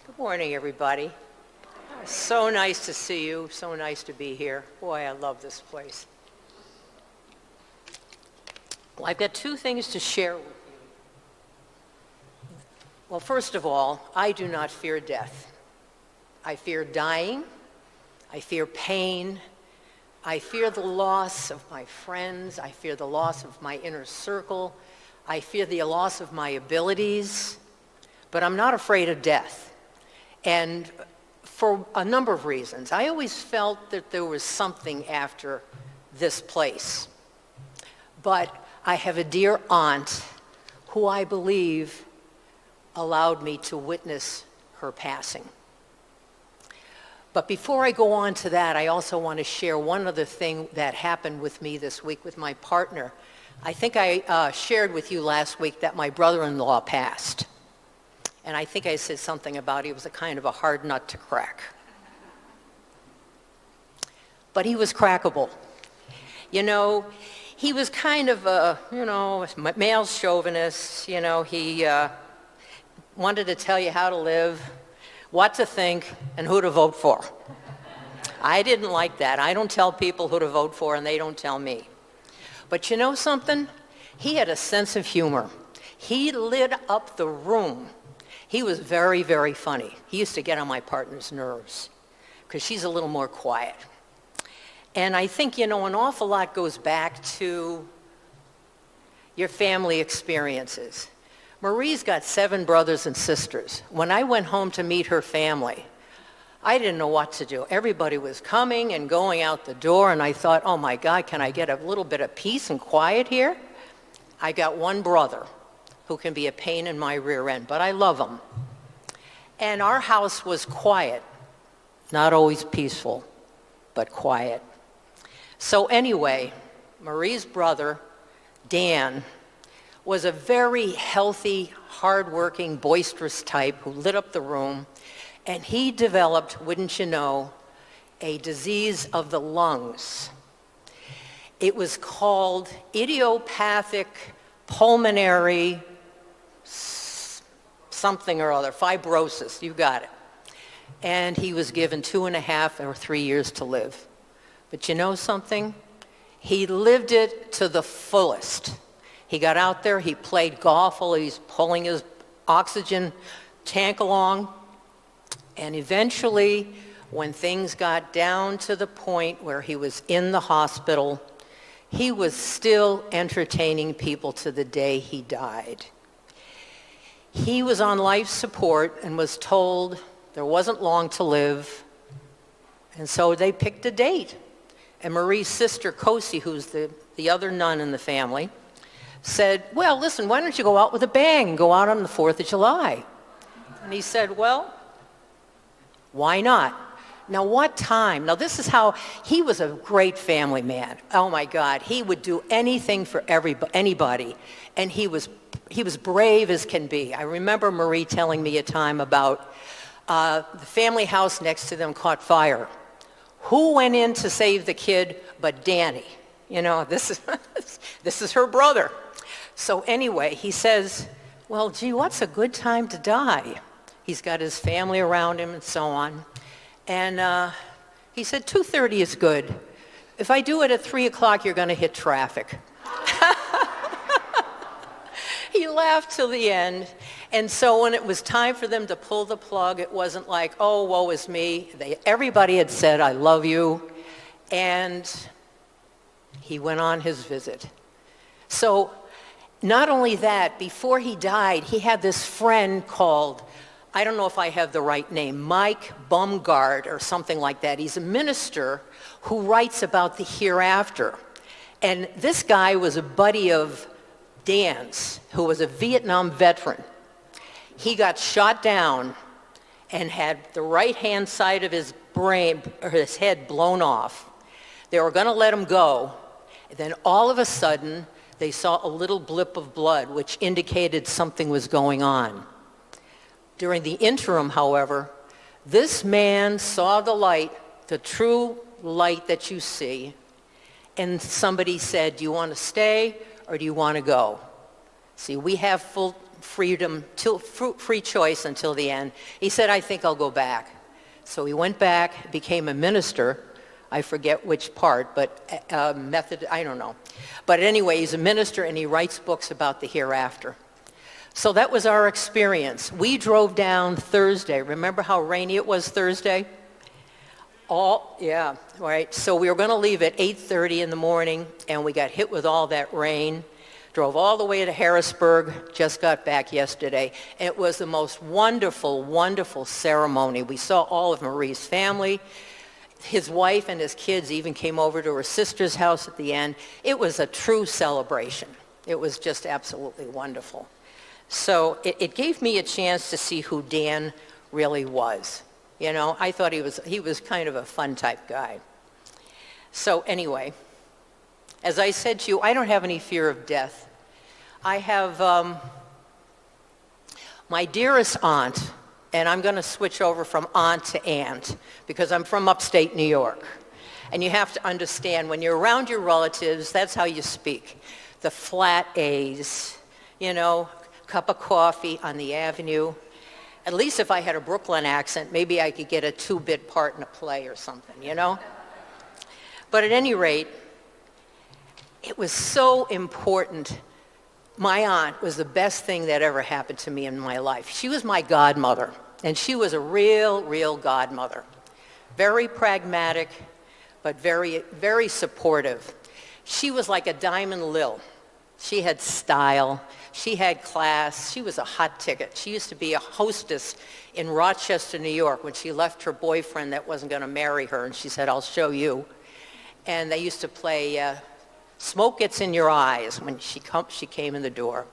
Good morning, everybody. So nice to see you. So nice to be here. Boy, I love this place. Well, I've got two things to share with you. Well, first of all, I do not fear death. I fear dying. I fear pain. I fear the loss of my friends. I fear the loss of my inner circle. I fear the loss of my abilities. But I'm not afraid of death. And for a number of reasons. I always felt that there was something after this place. But I have a dear aunt who I believe allowed me to witness her passing. But before I go on to that, I also want to share one other thing that happened with me this week with my partner. I think I shared with you last week that my brother-in-law passed. And I think I said something about he was a kind of a hard nut to crack. But he was crackable. You know, he was kind of a, male chauvinist. You know, he wanted to tell you how to live, what to think, and who to vote for. I didn't like that. I don't tell people who to vote for, and they don't tell me. But you know something? He had a sense of humor. He lit up the room. He was very, very funny. He used to get on my partner's nerves because she's a little more quiet. And I think, an awful lot goes back to your family experiences. Marie's got 7 brothers and sisters. When I went home to meet her family, I didn't know what to do. Everybody was coming and going out the door, and I thought, oh my God, can I get a little bit of peace and quiet here? I got one brother who can be a pain in my rear end, but I love him. And our house was quiet, not always peaceful, but quiet. So anyway, Marie's brother, Dan, was a very healthy, hardworking, boisterous type who lit up the room, and he developed, wouldn't you know, a disease of the lungs. It was called idiopathic pulmonary something or other, fibrosis, you got it. And he was given 2.5 or 3 years to live. But you know something? He lived it to the fullest. He got out there, he played golf while he's pulling his oxygen tank along. And eventually, when things got down to the point where he was in the hospital, he was still entertaining people to the day he died. He was on life support and was told there wasn't long to live. And so they picked a date. And Marie's sister, Cosi, who's the other nun in the family, said, well, listen, why don't you go out with a bang and go out on the 4th of July? And he said, well, why not? Now, what time? Now, this is how, he was a great family man. Oh, my God. He would do anything for anybody. And he was brave as can be. I remember Marie telling me a time about the family house next to them caught fire. Who went in to save the kid but Danny? This is her brother. So anyway, he says, well, gee, what's a good time to die? He's got his family around him and so on. And he said, 2:30 is good. If I do it at 3 o'clock, you're going to hit traffic. He laughed till the end. And so when it was time for them to pull the plug, it wasn't like, oh, woe is me. Everybody had said, I love you. And he went on his visit. So not only that, before he died, he had this friend called, I don't know if I have the right name, Mike Bumgard or something like that. He's a minister who writes about the hereafter. And this guy was a buddy of Dan's, who was a Vietnam veteran. He got shot down and had the right-hand side of his brain, or his head, blown off. They were going to let him go. Then all of a sudden, they saw a little blip of blood, which indicated something was going on. During the interim, however, this man saw the light, the true light that you see, and somebody said, do you want to stay or do you want to go? See, we have full free choice until the end. He said, I think I'll go back. So he went back, became a minister. I forget which part, but method, I don't know. But anyway, he's a minister and he writes books about the hereafter. So that was our experience. We drove down Thursday. Remember how rainy it was Thursday? Yeah, right. So we were going to leave at 8:30 in the morning, and we got hit with all that rain. Drove all the way to Harrisburg, just got back yesterday. And it was the most wonderful, wonderful ceremony. We saw all of Marie's family. His wife and his kids even came over to her sister's house at the end. It was a true celebration. It was just absolutely wonderful. So it gave me a chance to see who Dan really was. You know, I thought he was kind of a fun type guy. So anyway, as I said to you, I don't have any fear of death. I have my dearest aunt, and I'm going to switch over from aunt to aunt because I'm from upstate New York. And you have to understand, when you're around your relatives, that's how you speak. The flat A's, you know, cup of coffee on the avenue. At least if I had a Brooklyn accent, maybe I could get a 2-bit part in a play or something, you know? But at any rate, it was so important. My aunt was the best thing that ever happened to me in my life. She was my godmother, and she was a real, real godmother. Very pragmatic, but very, very supportive. She was like a diamond lil. She had style. She had class. She was a hot ticket. She used to be a hostess in Rochester, New York, when she left her boyfriend that wasn't going to marry her, and she said, I'll show you. And they used to play Smoke Gets in Your Eyes when she came in the door.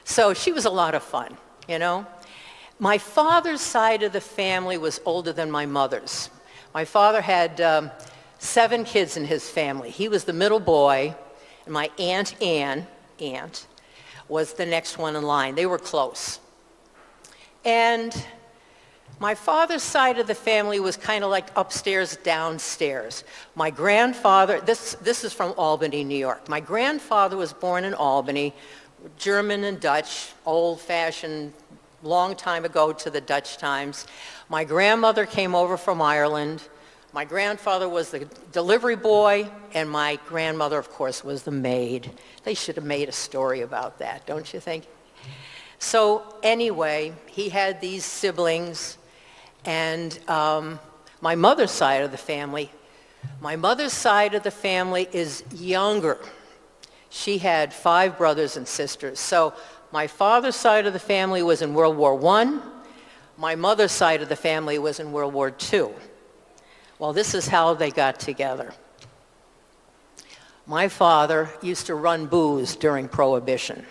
So she was a lot of fun, you know. My father's side of the family was older than my mother's. My father had 7 kids in his family. He was the middle boy, and my Aunt Ann, was the next one in line. They were close. And my father's side of the family was kind of like upstairs, downstairs. My grandfather, this is from Albany, New York. My grandfather was born in Albany, German and Dutch, old-fashioned, long time ago to the Dutch times. My grandmother came over from Ireland. My grandfather was the delivery boy, and my grandmother, of course, was the maid. They should have made a story about that, don't you think? So anyway, he had these siblings, and my mother's side of the family is younger. She had 5 brothers and sisters. So my father's side of the family was in World War I. My mother's side of the family was in World War II. Well, this is how they got together. My father used to run booze during Prohibition.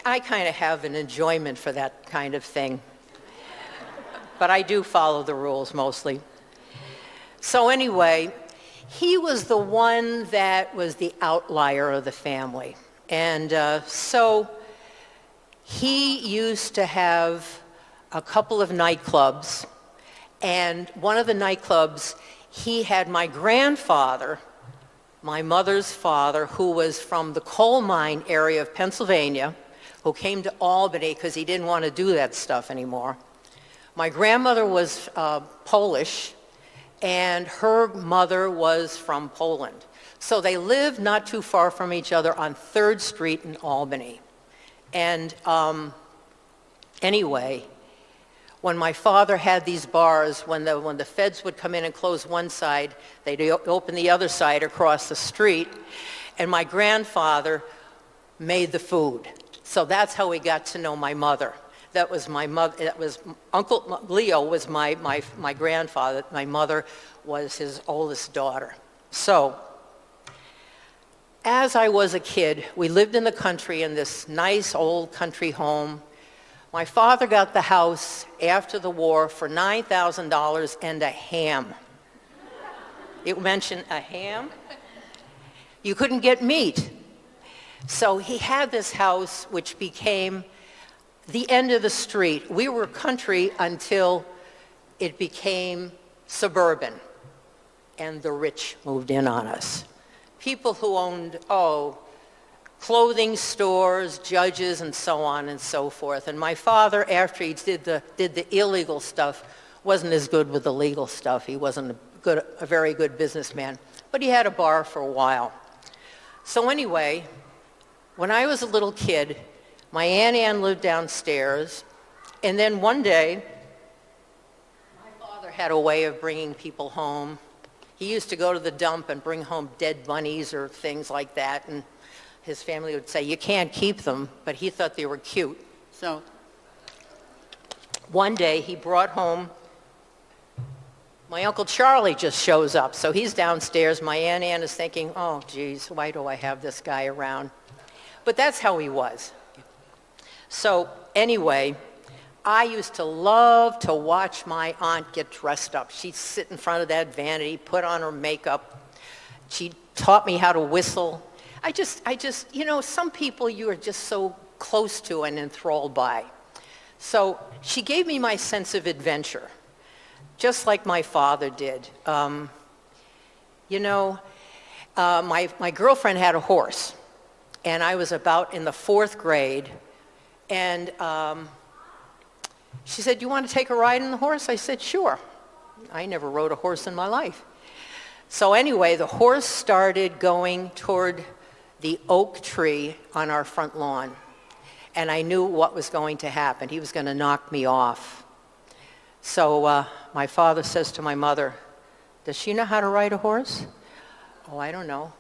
I kind of have an enjoyment for that kind of thing. But I do follow the rules mostly. So anyway, he was the one that was the outlier of the family. And so he used to have a couple of nightclubs. And one of the nightclubs, he had my grandfather, my mother's father, who was from the coal mine area of Pennsylvania, who came to Albany because he didn't want to do that stuff anymore. My grandmother was Polish, and her mother was from Poland. So they lived not too far from each other on 3rd Street in Albany. And anyway, when my father had these bars, when the feds would come in and close one side, they'd open the other side across the street, and my grandfather made the food. So that's how we got to know my mother. That was my mother. That was Uncle Leo was my grandfather. My mother was his oldest daughter. So as I was a kid, we lived in the country in this nice old country home. My father got the house after the war for $9,000 and a ham. It mentioned a ham. You couldn't get meat. So he had this house which became the end of the street. We were country until it became suburban and the rich moved in on us. People who owned, clothing stores, judges, and so on and so forth. And my father, after he did the illegal stuff, wasn't as good with the legal stuff. He wasn't a very good businessman, but he had a bar for a while. So anyway, when I was a little kid, my Aunt Ann lived downstairs, and then one day, my father had a way of bringing people home. He used to go to the dump and bring home dead bunnies or things like that, and his family would say, you can't keep them, but he thought they were cute. So one day he brought home, my Uncle Charlie just shows up. So he's downstairs. My Aunt Ann is thinking, oh, geez, why do I have this guy around? But that's how he was. So anyway, I used to love to watch my aunt get dressed up. She'd sit in front of that vanity, put on her makeup. She taught me how to whistle. I just, some people you are just so close to and enthralled by. So she gave me my sense of adventure, just like my father did. My girlfriend had a horse, and I was about in the 4th grade, and she said, you want to take a ride on the horse? I said, sure. I never rode a horse in my life. So anyway, the horse started going toward the oak tree on our front lawn, and I knew what was going to happen. He was going to knock me off. So my father says to my mother, does she know how to ride a horse? Oh, I don't know.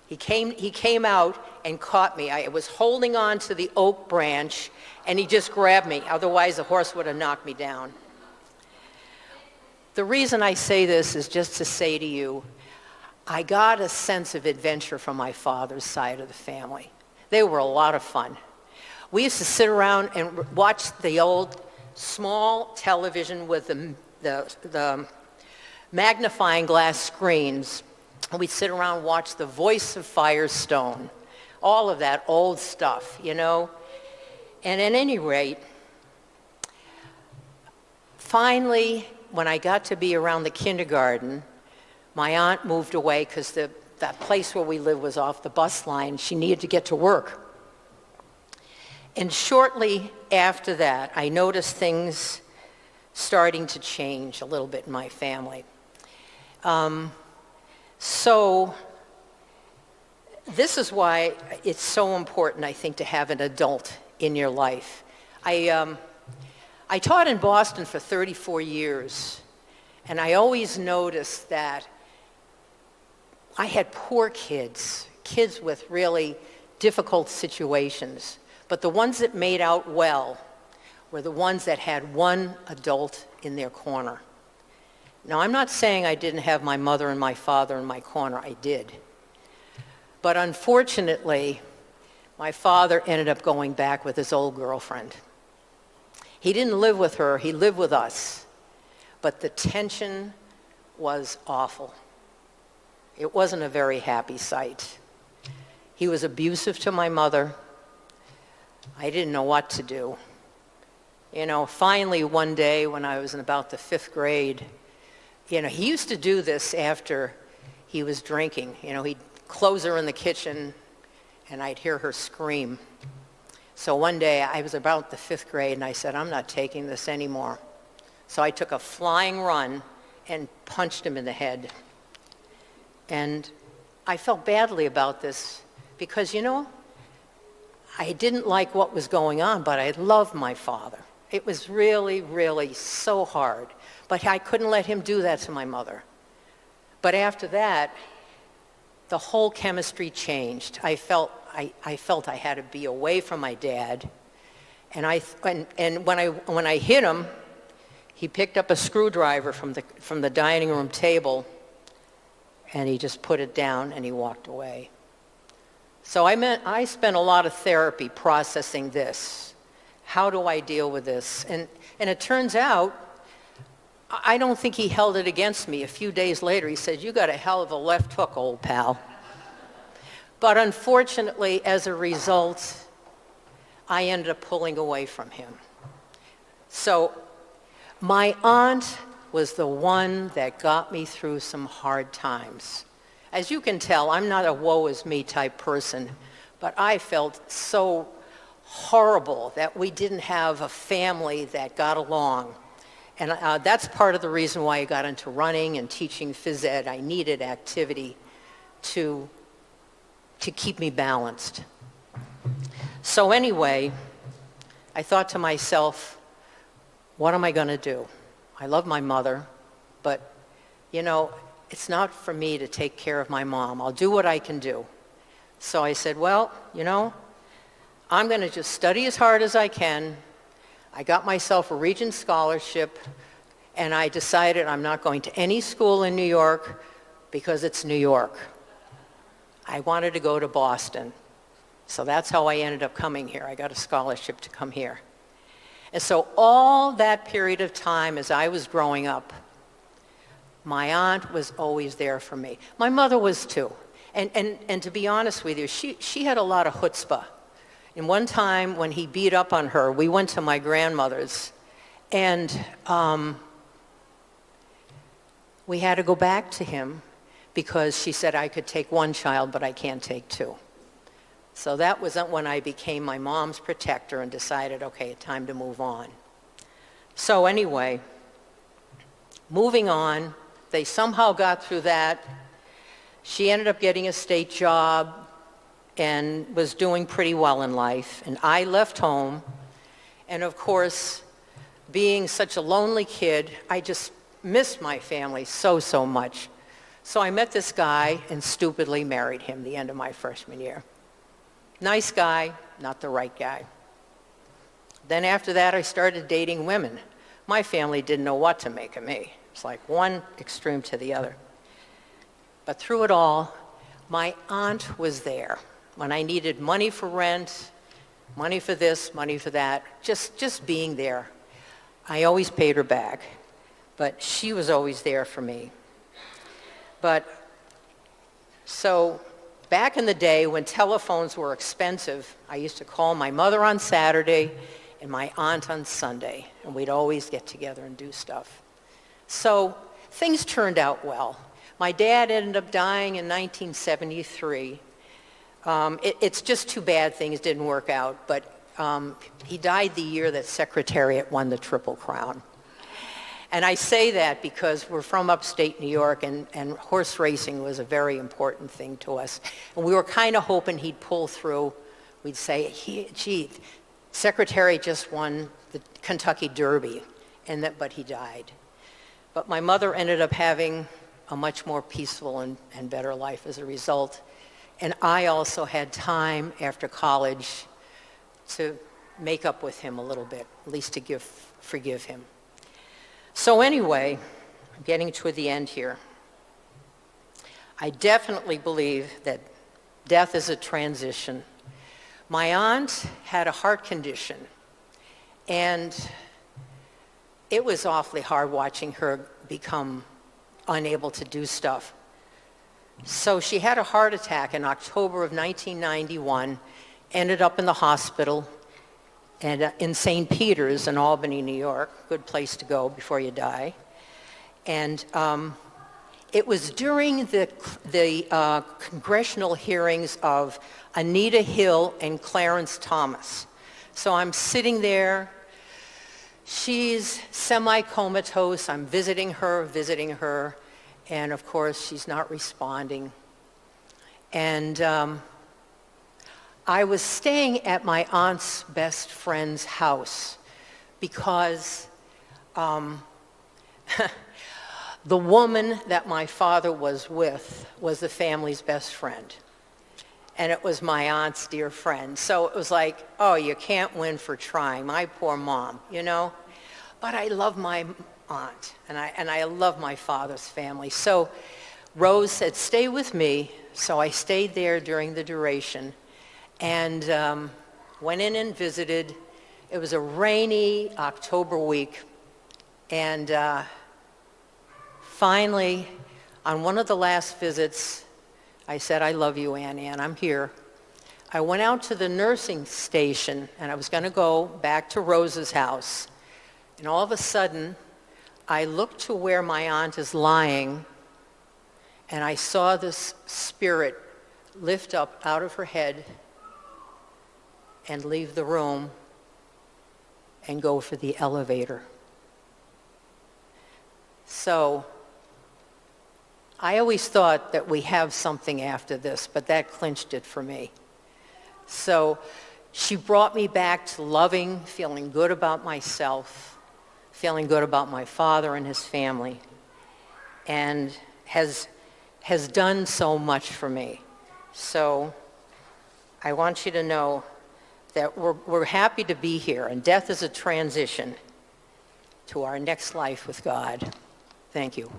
He came out and caught me. I was holding on to the oak branch, and he just grabbed me. Otherwise, the horse would have knocked me down. The reason I say this is just to say to you, I got a sense of adventure from my father's side of the family. They were a lot of fun. We used to sit around and watch the old small television with the magnifying glass screens. And we'd sit around and watch The Voice of Firestone, all of that old stuff, And at any rate, finally, when I got to be around the kindergarten, my aunt moved away because that place where we lived was off the bus line. She needed to get to work. And shortly after that, I noticed things starting to change a little bit in my family. So this is why it's so important, I think, to have an adult in your life. I taught in Boston for 34 years, and I always noticed that I had poor kids with really difficult situations, but the ones that made out well were the ones that had one adult in their corner. Now, I'm not saying I didn't have my mother and my father in my corner. I did. But unfortunately, my father ended up going back with his old girlfriend. He didn't live with her. He lived with us. But the tension was awful. It wasn't a very happy sight. He was abusive to my mother. I didn't know what to do. Finally one day when I was in about the 5th grade, he used to do this after he was drinking. He'd close her in the kitchen, and I'd hear her scream. So one day, I was about the 5th grade, and I said, I'm not taking this anymore. So I took a flying run and punched him in the head. And I felt badly about this because, I didn't like what was going on, but I loved my father. It was really, really so hard. But I couldn't let him do that to my mother. But after that, the whole chemistry changed. I felt I had to be away from my dad. And when I hit him, he picked up a screwdriver from the dining room table, and he just put it down and he walked away. So I spent a lot of therapy processing this. How do I deal with this? And it turns out, I don't think he held it against me. A few days later, he said, you got a hell of a left hook, old pal. But unfortunately, as a result, I ended up pulling away from him. So my aunt was the one that got me through some hard times. As you can tell, I'm not a woe is me type person, But I felt so horrible that we didn't have a family that got along. And that's part of the reason why I got into running and teaching phys ed. I needed activity to keep me balanced. So anyway, I thought to myself, what am I going to do? I love my mother, but, you know, it's not for me to take care of my mom. I'll do what I can do. So I said, well, you know, I'm going to just study as hard as I can. I got myself a Regents scholarship, and I decided I'm not going to any school in New York because it's New York. I wanted to go to Boston. So that's how I ended up coming here. I got a scholarship to come here. And so all that period of time as I was growing up, my aunt was always there for me. My mother was too. And to be honest with you, she had a lot of chutzpah. And one time when he beat up on her, we went to my grandmother's, and we had to go back to him because she said I could take one child, but I can't take two. So that was when I became my mom's protector and decided, okay, time to move on. So anyway, moving on, they somehow got through that. She ended up getting a state job and was doing pretty well in life. And I left home. And of course, being such a lonely kid, I just missed my family so much. So I met this guy and stupidly married him the end of my freshman year. Nice guy, not the right guy. Then after that, I started dating women. My family didn't know what to make of me. It's like one extreme to the other. But through it all, my aunt was there. When I needed money for rent, money for this, money for that, just being there. I always paid her back, but she was always there for me. But so back in the day when telephones were expensive, I used to call my mother on Saturday and my aunt on Sunday, and we'd always get together and do stuff. So things turned out well. My dad ended up dying in 1973. It's just too bad things didn't work out, but he died the year that Secretariat won the Triple Crown. And I say that because we're from upstate New York, and horse racing was a very important thing to us. And we were kind of hoping he'd pull through. We'd say, gee, Secretariat just won the Kentucky Derby, but he died. But my mother ended up having a much more peaceful and better life as a result. And I also had time after college to make up with him a little bit, at least to forgive him. So anyway, I'm getting toward the end here. I definitely believe that death is a transition. My aunt had a heart condition, and it was awfully hard watching her become unable to do stuff. So she had a heart attack in October of 1991, ended up in the hospital and in St. Peter's in Albany, New York, good place to go before you die. And it was during the congressional hearings of Anita Hill and Clarence Thomas. So I'm sitting there. She's semi-comatose. I'm visiting her, and of course, she's not responding. And I was staying at my aunt's best friend's house because the woman that my father was with was the family's best friend. And it was my aunt's dear friend. So it was like, oh, you can't win for trying. My poor mom, you know? But I love my aunt, and I love my father's family. So Rose said, stay with me. So I stayed there during the duration and went in and visited. It was a rainy October week. And finally, on one of the last visits, I said, I love you, Ann, I'm here. I went out to the nursing station, and I was going to go back to Rose's house. And all of a sudden, I looked to where my aunt is lying, and I saw this spirit lift up out of her head and leave the room and go for the elevator. So I always thought that we have something after this, but that clinched it for me. So she brought me back to loving, feeling good about myself, feeling good about my father and his family, and has done so much for me. So I want you to know that we're happy to be here, and death is a transition to our next life with God. Thank you.